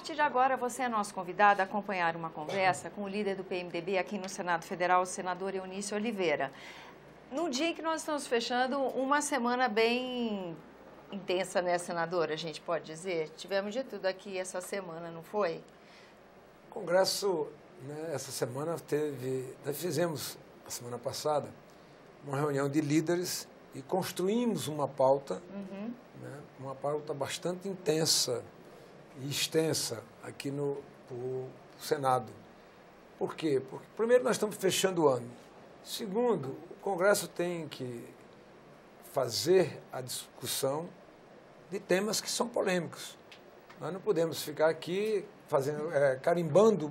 partir de agora, você é nosso convidado a acompanhar uma conversa com o líder do PMDB aqui no Senado Federal, o senador Eunício Oliveira. Num dia em que nós estamos fechando uma semana bem intensa, né, senadora, a gente pode dizer? Tivemos de tudo aqui essa semana, não foi? O Congresso, né, essa semana nós fizemos, a semana passada, uma reunião de líderes e construímos uma pauta, né, uma pauta bastante intensa e extensa aqui no Senado. Por quê? Porque, primeiro, nós estamos fechando o ano. Segundo, o Congresso tem que fazer a discussão de temas que são polêmicos. Nós não podemos ficar aqui carimbando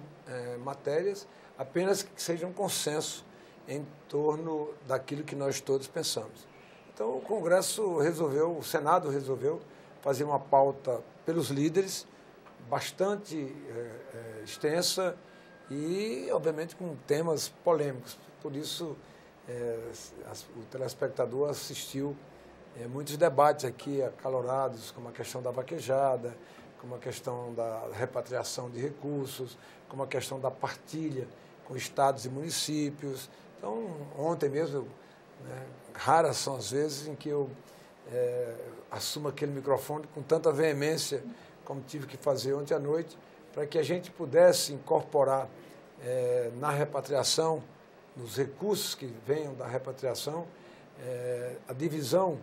matérias apenas que sejam um consenso em torno daquilo que nós todos pensamos. Então, o Senado resolveu fazer uma pauta pelos líderes, bastante extensa e, obviamente, com temas polêmicos. Por isso, o telespectador assistiu muitos debates aqui acalorados, como a questão da vaquejada, como a questão da repatriação de recursos, como a questão da partilha com estados e municípios. Então, ontem mesmo, né, raras são as vezes em que eu assumo aquele microfone com tanta veemência como tive que fazer ontem à noite, para que a gente pudesse incorporar na repatriação, nos recursos que venham da repatriação, a divisão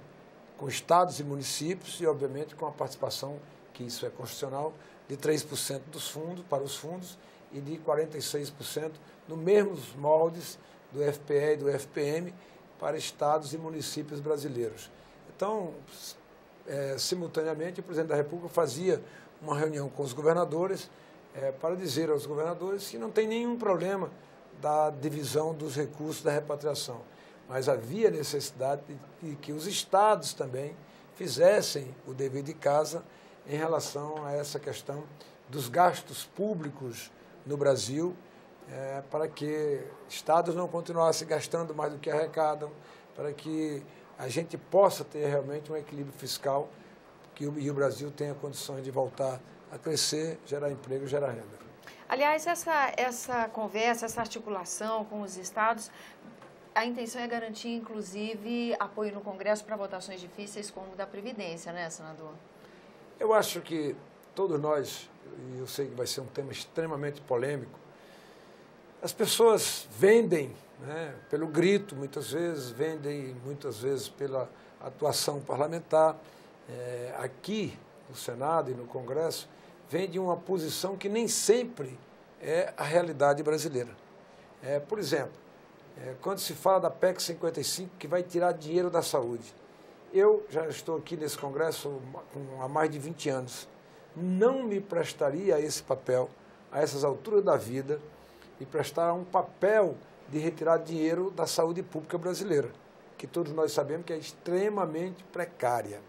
com estados e municípios e, obviamente, com a participação, que isso é constitucional, de 3% dos fundos, para os fundos, e de 46% nos mesmos moldes do FPE e do FPM para estados e municípios brasileiros. Então, simultaneamente, o presidente da República fazia uma reunião com os governadores para dizer aos governadores que não tem nenhum problema da divisão dos recursos da repatriação, mas havia necessidade de que os estados também fizessem o dever de casa em relação a essa questão dos gastos públicos no Brasil, para que estados não continuassem gastando mais do que arrecadam, para que a gente possa ter realmente um equilíbrio fiscal e o Brasil tenha condições de voltar a crescer, gerar emprego e gerar renda. Aliás, essa conversa, essa articulação com os estados, a intenção é garantir, inclusive, apoio no Congresso para votações difíceis como o da Previdência, né, senador? Eu acho que todos nós, e eu sei que vai ser um tema extremamente polêmico, as pessoas vendem, né, pelo grito, muitas vezes, vendem muitas vezes pela atuação parlamentar. Aqui no Senado e no Congresso, vende uma posição que nem sempre é a realidade brasileira. Por exemplo, quando se fala da PEC 55, que vai tirar dinheiro da saúde, eu já estou aqui nesse Congresso há mais de 20 anos, não me prestaria a esse papel, a essas alturas da vida, e prestar um papel de retirar dinheiro da saúde pública brasileira, que todos nós sabemos que é extremamente precária.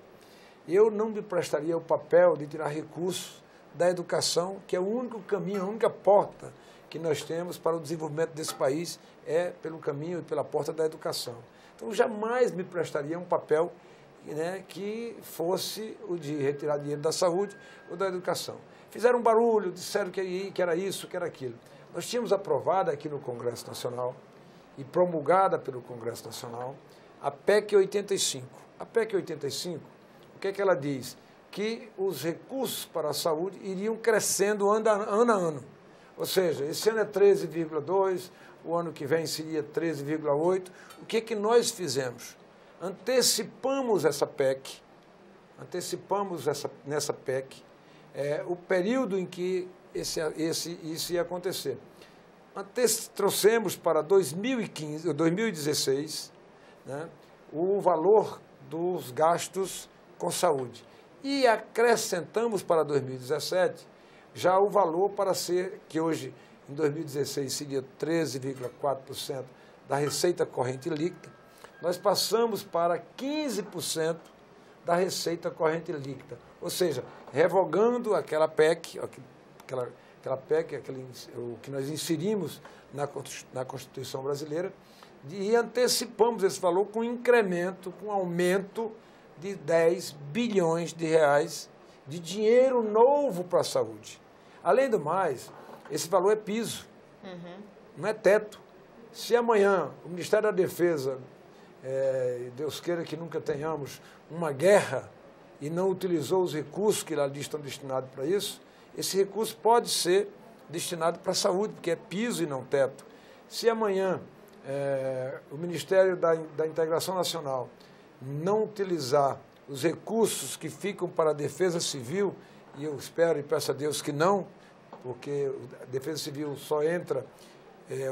Eu não me prestaria o papel de tirar recursos da educação, que é o único caminho, a única porta que nós temos para o desenvolvimento desse país, pelo caminho e pela porta da educação. Então, jamais me prestaria um papel, né, que fosse o de retirar dinheiro da saúde ou da educação. Fizeram um barulho, disseram que era isso, que era aquilo. Nós tínhamos aprovado aqui no Congresso Nacional e promulgada pelo Congresso Nacional a PEC 85. A PEC 85, o que é que ela diz? Que os recursos para a saúde iriam crescendo ano a ano. Ou seja, esse ano é 13,2, o ano que vem seria 13,8. O que é que nós fizemos? Antecipamos essa PEC, nessa PEC, o período em que isso ia acontecer. Trouxemos para 2016, né, o valor dos gastos com saúde. E acrescentamos para 2017 já o valor para ser, que hoje, em 2016, seria 13,4% da receita corrente líquida, nós passamos para 15% da receita corrente líquida. Ou seja, revogando aquela PEC, o que nós inserimos na Constituição brasileira, e antecipamos esse valor com incremento, com aumento de 10 bilhões de reais de dinheiro novo para a saúde. Além do mais, esse valor é piso, não é teto. Se amanhã o Ministério da Defesa, Deus queira que nunca tenhamos uma guerra e não utilizou os recursos que lá estão destinados para isso, esse recurso pode ser destinado para a saúde, porque é piso e não teto. Se amanhã o Ministério da Integração Nacional não utilizar os recursos que ficam para a Defesa Civil, e eu espero e peço a Deus que não, porque a Defesa Civil só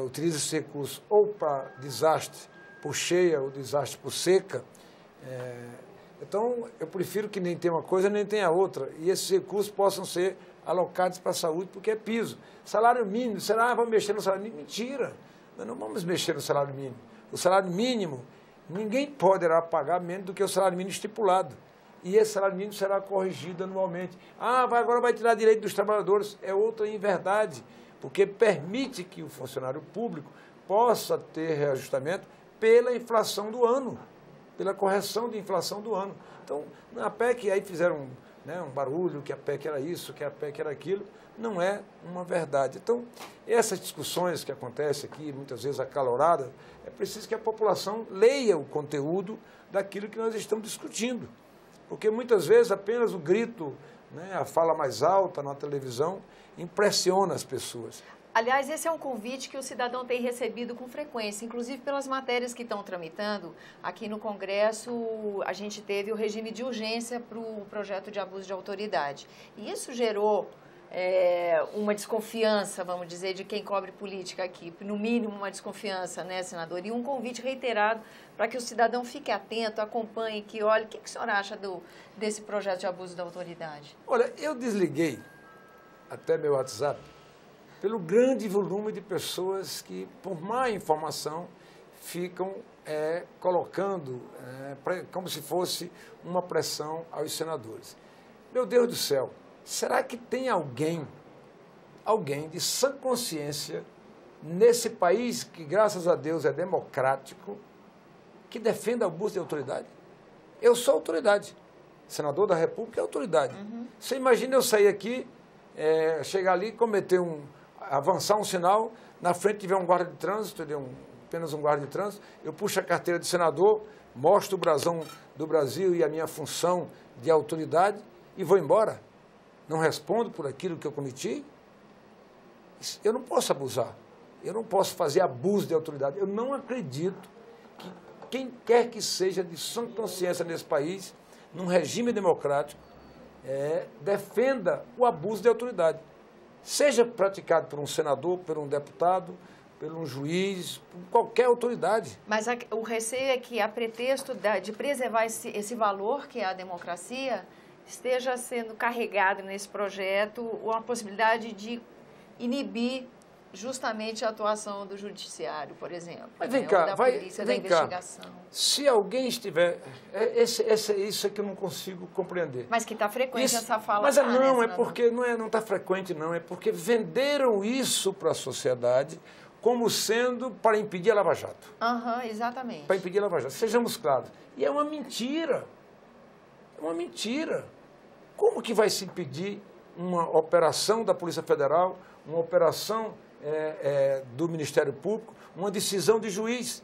utiliza esse recurso ou para desastre por cheia ou desastre por seca, então eu prefiro que nem tenha uma coisa nem tenha outra, e esses recursos possam ser alocados para a saúde, porque é piso. Salário mínimo, será vamos mexer no salário mínimo? Mentira, nós não vamos mexer no salário mínimo. O salário mínimo, ninguém poderá pagar menos do que o salário mínimo estipulado. E esse salário mínimo será corrigido anualmente. Agora vai tirar direito dos trabalhadores. É outra inverdade, porque permite que o funcionário público possa ter reajustamento pela inflação do ano, pela correção de inflação do ano. Então, na PEC, aí fizeram um barulho, que a PEC era isso, que a PEC era aquilo, não é uma verdade. Então, essas discussões que acontecem aqui, muitas vezes acaloradas, é preciso que a população leia o conteúdo daquilo que nós estamos discutindo. Porque muitas vezes apenas o grito, a fala mais alta na televisão, impressiona as pessoas. Aliás, esse é um convite que o cidadão tem recebido com frequência, inclusive pelas matérias que estão tramitando. Aqui no Congresso, a gente teve o regime de urgência para o projeto de abuso de autoridade. E isso gerou uma desconfiança, vamos dizer, de quem cobre política aqui. No mínimo, uma desconfiança, né, senador? E um convite reiterado para que o cidadão fique atento, acompanhe, que olhe. O que o senhor acha desse projeto de abuso da autoridade? Olha, eu desliguei até meu WhatsApp pelo grande volume de pessoas que, por má informação, ficam colocando como se fosse uma pressão aos senadores. Meu Deus do céu, será que tem alguém de sã consciência nesse país que, graças a Deus, é democrático, que defenda abuso de autoridade? Eu sou autoridade. Senador da República é autoridade. Você imagina eu sair aqui, chegar ali e avançar um sinal, na frente tiver um guarda de trânsito, apenas um guarda de trânsito, eu puxo a carteira de senador, mostro o brasão do Brasil e a minha função de autoridade e vou embora. Não respondo por aquilo que eu cometi. Eu não posso abusar. Eu não posso fazer abuso de autoridade. Eu não acredito que quem quer que seja de sã consciência nesse país, num regime democrático, defenda o abuso de autoridade. Seja praticado por um senador, por um deputado, por um juiz, por qualquer autoridade. Mas o receio é que, a pretexto de preservar esse valor que é a democracia, esteja sendo carregado nesse projeto uma possibilidade de inibir justamente a atuação do judiciário, por exemplo. Mas vem cá, da polícia, da investigação. Se alguém estiver... isso é que eu não consigo compreender. Mas que está frequente essa fala. Mas não, porque não está frequente, não. É porque venderam isso para a sociedade como sendo para impedir a Lava Jato. Exatamente. Para impedir a Lava Jato. Sejamos claros. E é uma mentira. É uma mentira. Como que vai se impedir uma operação da Polícia Federal, uma operação do Ministério Público, uma decisão de juiz?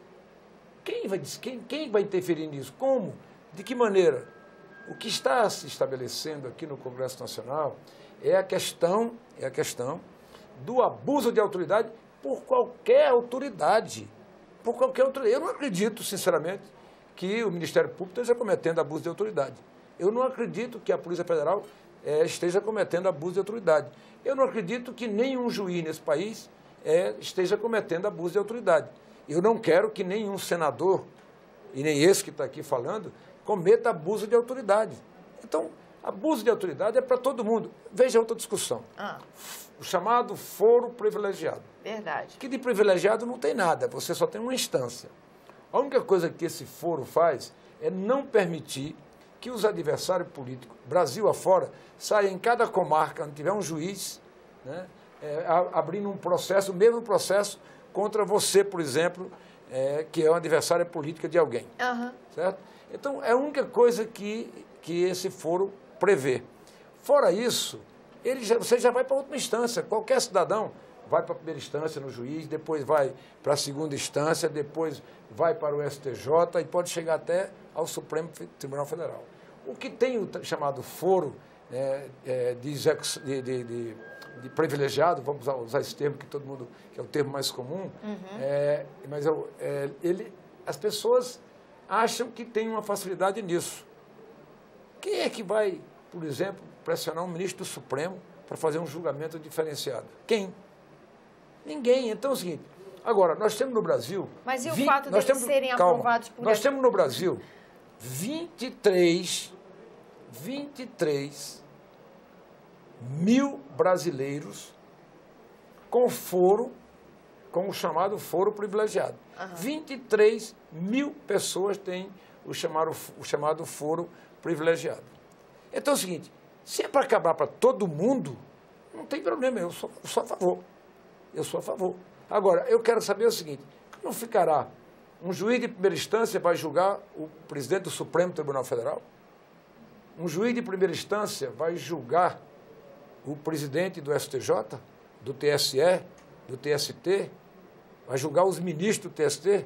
Quem vai interferir nisso? Como? De que maneira? O que está se estabelecendo aqui no Congresso Nacional é a questão do abuso de autoridade por qualquer autoridade. Por qualquer autoridade. Eu não acredito, sinceramente, que o Ministério Público esteja cometendo abuso de autoridade. Eu não acredito que a Polícia Federal esteja cometendo abuso de autoridade. Eu não acredito que nenhum juiz nesse país esteja cometendo abuso de autoridade. Eu não quero que nenhum senador, e nem esse que está aqui falando, cometa abuso de autoridade. Então, abuso de autoridade é para todo mundo. Veja outra discussão. O chamado foro privilegiado. Verdade. Que de privilegiado não tem nada, você só tem uma instância. A única coisa que esse foro faz é não permitir que os adversários políticos, Brasil afora, saiam em cada comarca onde tiver um juiz, abrindo um processo, o mesmo processo contra você, por exemplo, que é uma adversária política de alguém. Certo? Então, é a única coisa que esse foro prevê. Fora isso, você já vai para outra instância. Qualquer cidadão vai para a primeira instância no juiz, depois vai para a segunda instância, depois vai para o STJ e pode chegar até ao Supremo Tribunal Federal. O que tem o chamado foro de privilegiado, vamos usar esse termo que todo mundo, que é o termo mais comum, mas as pessoas acham que tem uma facilidade nisso. Quem é que vai, por exemplo, pressionar um ministro do Supremo para fazer um julgamento diferenciado? Quem? Ninguém. Então é o seguinte, agora, nós temos no Brasil... Mas e o fato de eles serem aprovados por... Nós temos no Brasil 23 mil brasileiros com o chamado foro privilegiado. 23 mil pessoas têm o chamado foro privilegiado. Então é o seguinte, se é para acabar para todo mundo, não tem problema, eu sou a favor. Eu sou a favor. Agora, eu quero saber o seguinte, não ficará um juiz de primeira instância vai julgar o presidente do Supremo Tribunal Federal? Um juiz de primeira instância vai julgar o presidente do STJ, do TSE, do TST? Vai julgar os ministros do TST?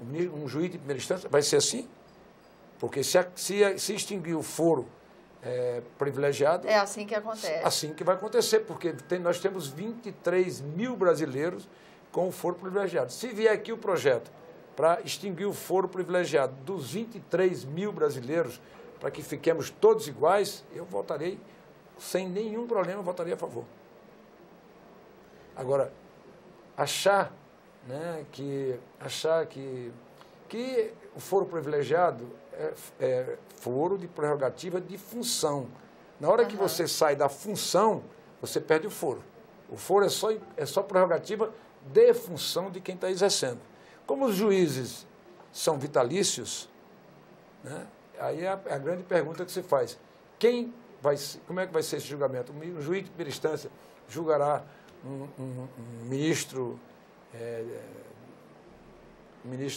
Um juiz de primeira instância? Vai ser assim? Porque se extinguir o foro privilegiado... É assim que acontece. Assim que vai acontecer, porque nós temos 23 mil brasileiros com o foro privilegiado. Se vier aqui o projeto para extinguir o foro privilegiado dos 23 mil brasileiros, para que fiquemos todos iguais, eu votarei, sem nenhum problema, eu votaria a favor. Agora, achar que o foro privilegiado é foro de prerrogativa de função. Na hora que você sai da função, você perde o foro. O foro é só prerrogativa de função de quem está exercendo. Como os juízes são vitalícios, aí é a grande pergunta que se faz. Como é que vai ser esse julgamento? Um juiz de primeira instância julgará um ministro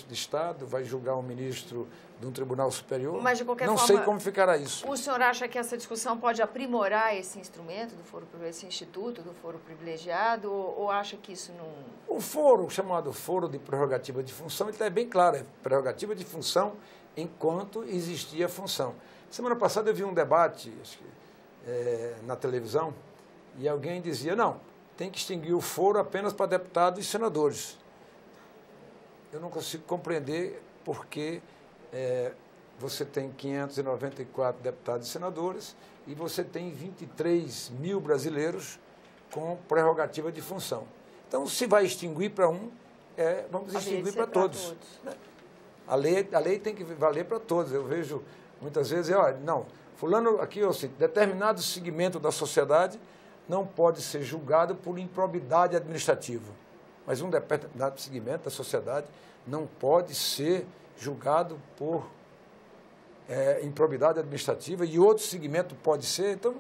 de Estado, vai julgar um ministro de um tribunal superior? Mas, de qualquer forma, não sei como ficará isso. O senhor acha que essa discussão pode aprimorar esse instrumento, esse instituto do foro privilegiado, ou acha que isso não... O foro, chamado foro de prerrogativa de função, ele está bem claro, é prerrogativa de função enquanto existia função. Semana passada eu vi um debate na televisão e alguém dizia, não, tem que extinguir o foro apenas para deputados e senadores. Eu não consigo compreender porque você tem 594 deputados e senadores e você tem 23 mil brasileiros com prerrogativa de função. Então, se vai extinguir para um, vamos extinguir para todos. A lei tem que valer para todos. Eu vejo muitas vezes, não, fulano aqui, determinado segmento da sociedade não pode ser julgado por improbidade administrativa. Mas um determinado segmento da sociedade não pode ser julgado por improbidade administrativa e outro segmento pode ser. Então,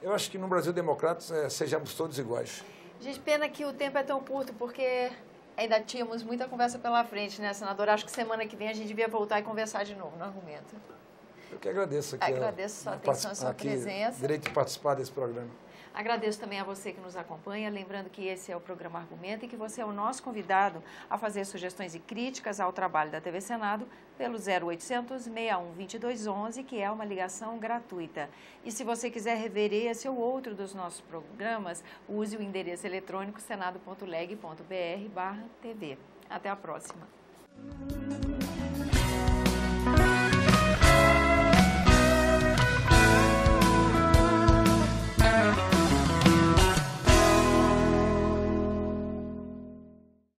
eu acho que no Brasil Democrático sejamos todos iguais. Gente, pena que o tempo é tão curto, porque ainda tínhamos muita conversa pela frente, né, senadora? Acho que semana que vem a gente devia voltar e conversar de novo no argumento. Eu que agradeço aqui. Agradeço a sua atenção, a sua presença. Direito de participar desse programa. Agradeço também a você que nos acompanha, lembrando que esse é o programa Argumento e que você é o nosso convidado a fazer sugestões e críticas ao trabalho da TV Senado pelo 0800 61 2211, que é uma ligação gratuita. E se você quiser rever esse ou outro dos nossos programas, use o endereço eletrônico senado.leg.br/tv. Até a próxima.